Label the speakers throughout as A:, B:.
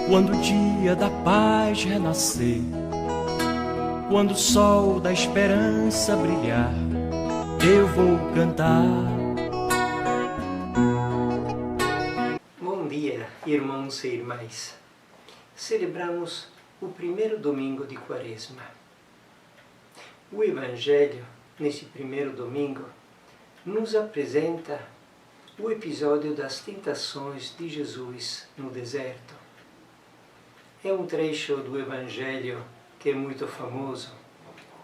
A: Quando o dia da paz renascer, quando o sol da esperança brilhar, eu vou cantar.
B: Bom dia, irmãos e irmãs. Celebramos o primeiro domingo de Quaresma. O Evangelho, nesse primeiro domingo, nos apresenta o episódio das tentações de Jesus no deserto. É um trecho do Evangelho que é muito famoso,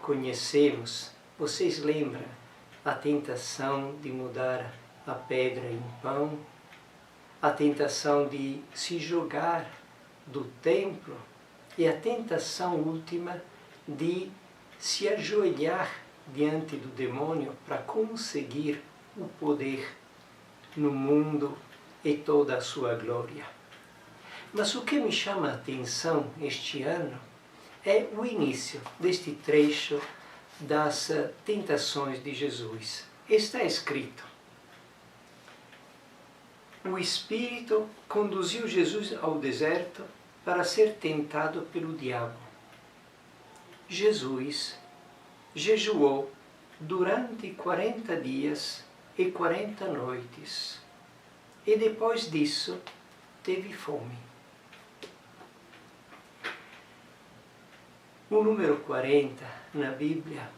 B: conhecemos. Vocês lembram a tentação de mudar a pedra em pão, a tentação de se jogar do templo e a tentação última de se ajoelhar diante do demônio para conseguir o poder no mundo e toda a sua glória. Mas o que me chama a atenção este ano é o início deste trecho das tentações de Jesus. Está escrito: o Espírito conduziu Jesus ao deserto para ser tentado pelo diabo. Jesus jejuou durante 40 dias e 40 noites, e depois disso teve fome. O número 40 na Bíblia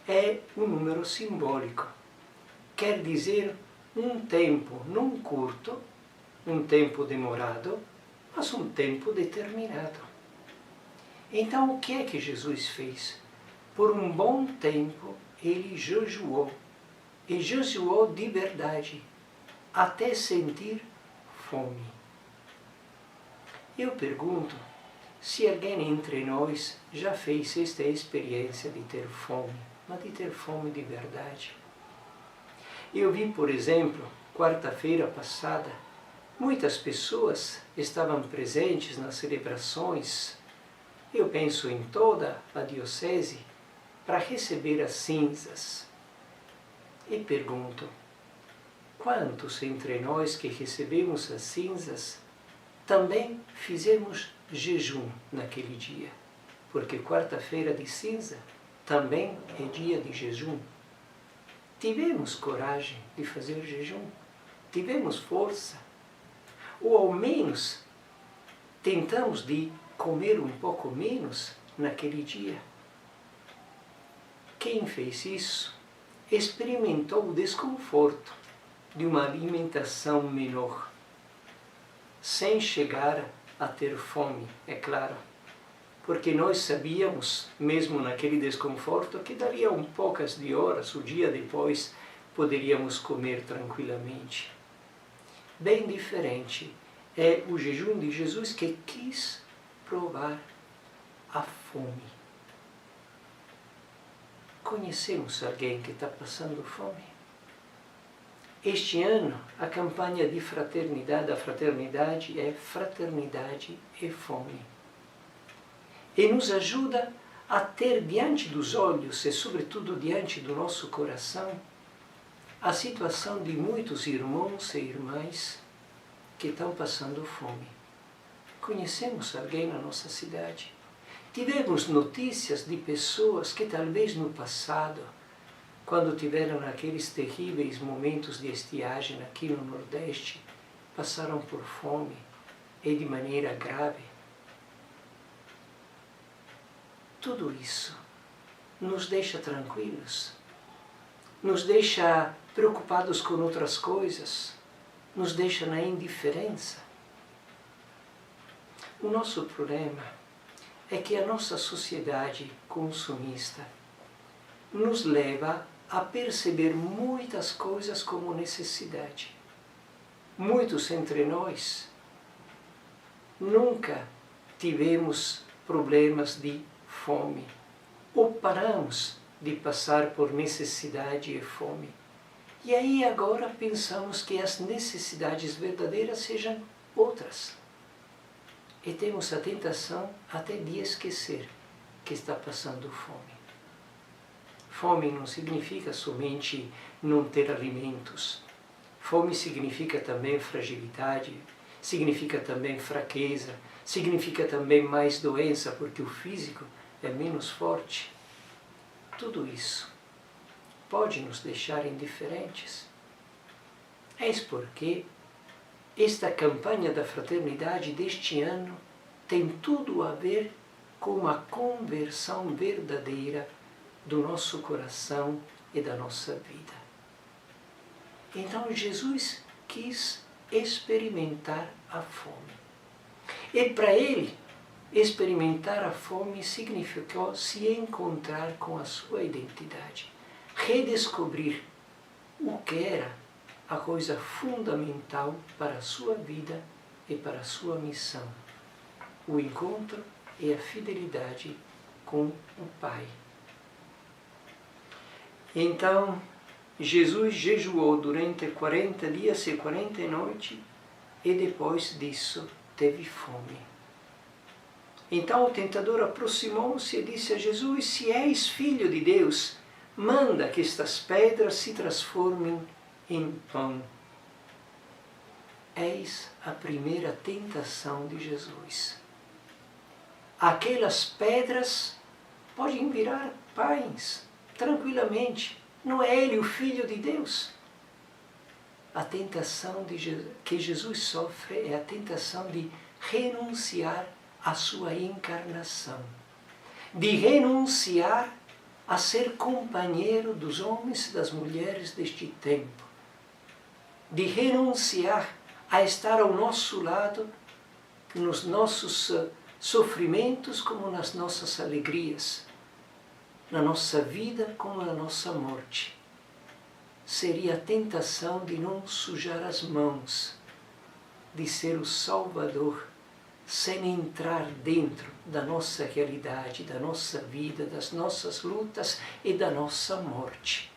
B: é um número simbólico. Quer dizer um tempo não curto, um tempo demorado, mas um tempo determinado. Então o que é que Jesus fez? Por um bom tempo ele jejuou, e jejuou de verdade, até sentir fome. Eu pergunto se alguém entre nós já fez esta experiência de ter fome, mas de ter fome de verdade. Eu vi, por exemplo, quarta-feira passada, muitas pessoas estavam presentes nas celebrações, eu penso em toda a diocese, para receber as cinzas. E pergunto, quantos entre nós que recebemos as cinzas também fizemos jejum naquele dia? Porque quarta-feira de cinza também é dia de jejum. Tivemos coragem de fazer jejum? Tivemos força? Ou ao menos tentamos de comer um pouco menos naquele dia? Quem fez isso experimentou o desconforto de uma alimentação menor, sem chegar a ter fome, é claro, porque nós sabíamos, mesmo naquele desconforto, que daria poucas de horas, o dia depois, poderíamos comer tranquilamente. Bem diferente é o jejum de Jesus, que quis provar a fome. Conhecemos alguém que está passando fome? Este ano, a campanha de fraternidade, a fraternidade é fraternidade e fome. E nos ajuda a ter diante dos olhos e, sobretudo, diante do nosso coração, a situação de muitos irmãos e irmãs que estão passando fome. Conhecemos alguém na nossa cidade? Tivemos notícias de pessoas que talvez no passado, quando tiveram aqueles terríveis momentos de estiagem aqui no Nordeste, passaram por fome e de maneira grave. Tudo isso nos deixa tranquilos, nos deixa preocupados com outras coisas, nos deixa na indiferença. O nosso problema é que a nossa sociedade consumista nos leva a perceber muitas coisas como necessidade. Muitos entre nós nunca tivemos problemas de fome, ou paramos de passar por necessidade e fome. E aí agora pensamos que as necessidades verdadeiras sejam outras. E temos a tentação até de esquecer que está passando fome. Fome não significa somente não ter alimentos. Fome significa também fragilidade, significa também fraqueza, significa também mais doença, porque o físico é menos forte. Tudo isso pode nos deixar indiferentes. Eis porque esta campanha da fraternidade deste ano tem tudo a ver com a conversão verdadeira do nosso coração e da nossa vida. Então Jesus quis experimentar a fome. E para ele, experimentar a fome significou se encontrar com a sua identidade, redescobrir o que era a coisa fundamental para a sua vida e para a sua missão, o encontro e a fidelidade com o Pai. Então, Jesus jejuou durante 40 dias e 40 noites e depois disso teve fome. Então o tentador aproximou-se e disse a Jesus: se és filho de Deus, manda que estas pedras se transformem em pão. Eis a primeira tentação de Jesus. Aquelas pedras podem virar pães tranquilamente. Não é ele o Filho de Deus? A tentação que Jesus sofre é a tentação de renunciar à sua encarnação, de renunciar a ser companheiro dos homens e das mulheres deste tempo, de renunciar a estar ao nosso lado nos nossos sofrimentos como nas nossas alegrias, na nossa vida como na nossa morte. Seria a tentação de não sujar as mãos, de ser o Salvador, sem entrar dentro da nossa realidade, da nossa vida, das nossas lutas e da nossa morte.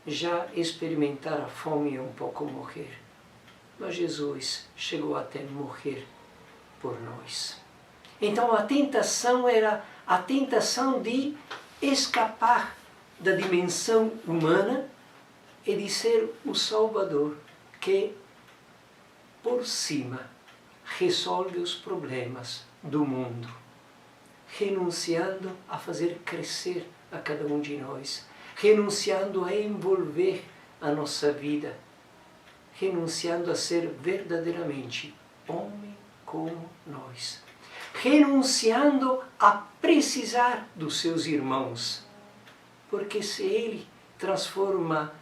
B: Já experimentar a fome é um pouco morrer, mas Jesus chegou até morrer por nós. Então a tentação era a tentação de escapar da dimensão humana e de ser o Salvador que, por cima, resolve os problemas do mundo, renunciando a fazer crescer a cada um de nós, renunciando a envolver a nossa vida, renunciando a ser verdadeiramente homem como nós, renunciando a precisar dos seus irmãos, porque se ele transforma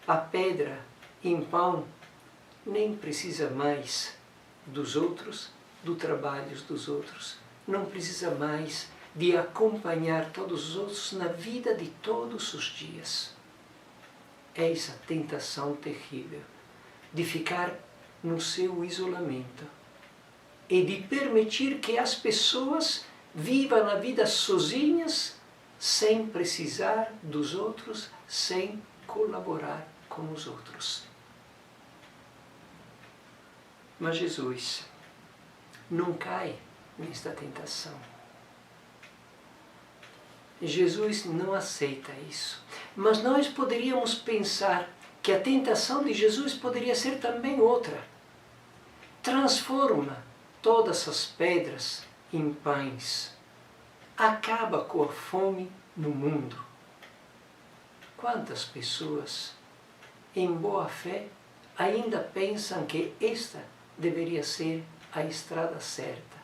B: a pedra em pão, nem precisa mais dos outros, do trabalho dos outros, não precisa mais de acompanhar todos os outros na vida de todos os dias. Eis a tentação terrível de ficar no seu isolamento e de permitir que as pessoas vivam a vida sozinhas, sem precisar dos outros, sem colaborar com os outros. Mas Jesus não cai nesta tentação. Jesus não aceita isso. Mas nós poderíamos pensar que a tentação de Jesus poderia ser também outra. Transforma todas as pedras em pães. Acaba com a fome no mundo. Quantas pessoas, em boa fé, ainda pensam que esta deveria ser a estrada certa?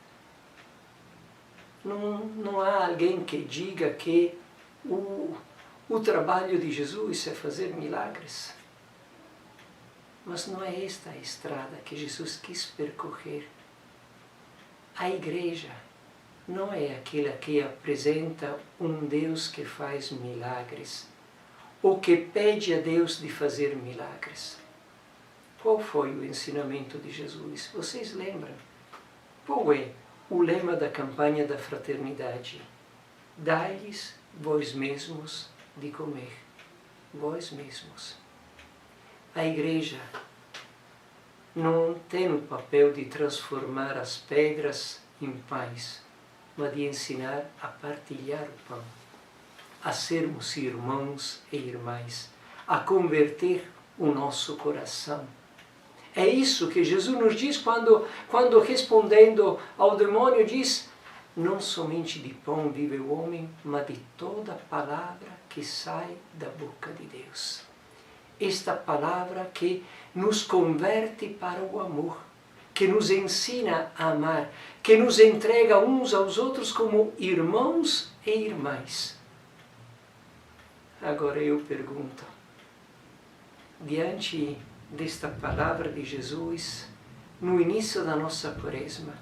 B: Não há alguém que diga que o trabalho de Jesus é fazer milagres. Mas não é esta a estrada que Jesus quis percorrer. A igreja não é aquela que apresenta um Deus que faz milagres, ou que pede a Deus de fazer milagres. Qual foi o ensinamento de Jesus? Vocês lembram? Qual é o lema da campanha da fraternidade? Dai-lhes vós mesmos de comer. Vós mesmos. A igreja não tem o papel de transformar as pedras em pães, mas de ensinar a partilhar o pão, a sermos irmãos e irmãs, a converter o nosso coração. É isso que Jesus nos diz quando respondendo ao demônio diz: não somente de pão vive o homem, mas de toda palavra que sai da boca de Deus. Esta palavra que nos converte para o amor, que nos ensina a amar, que nos entrega uns aos outros como irmãos e irmãs. Agora eu pergunto, diante desta palavra de Jesus, no início da nossa quaresma,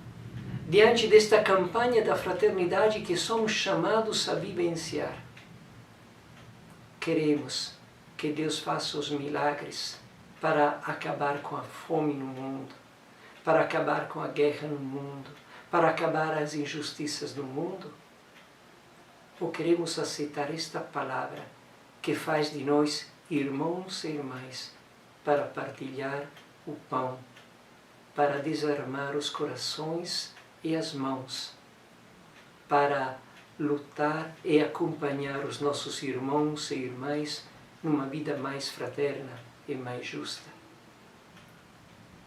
B: diante desta campanha da fraternidade que somos chamados a vivenciar, queremos que Deus faça os milagres para acabar com a fome no mundo, para acabar com a guerra no mundo, para acabar as injustiças no mundo? Ou queremos aceitar esta palavra que faz de nós irmãos e irmãs para partilhar o pão, para desarmar os corações e as mãos, para lutar e acompanhar os nossos irmãos e irmãs numa vida mais fraterna e mais justa?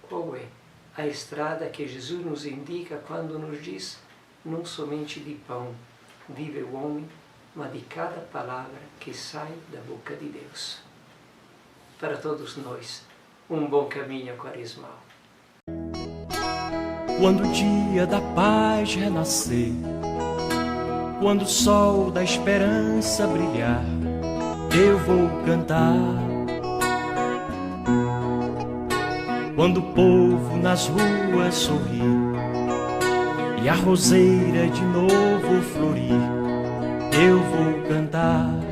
B: Qual é a estrada que Jesus nos indica quando nos diz: não somente de pão vive o homem, mas de cada palavra que sai da boca de Deus? Para todos nós, um bom caminho quaresmal.
A: Quando o dia da paz renascer, quando o sol da esperança brilhar, eu vou cantar. Quando o povo nas ruas sorrir e a roseira de novo florir, eu vou cantar.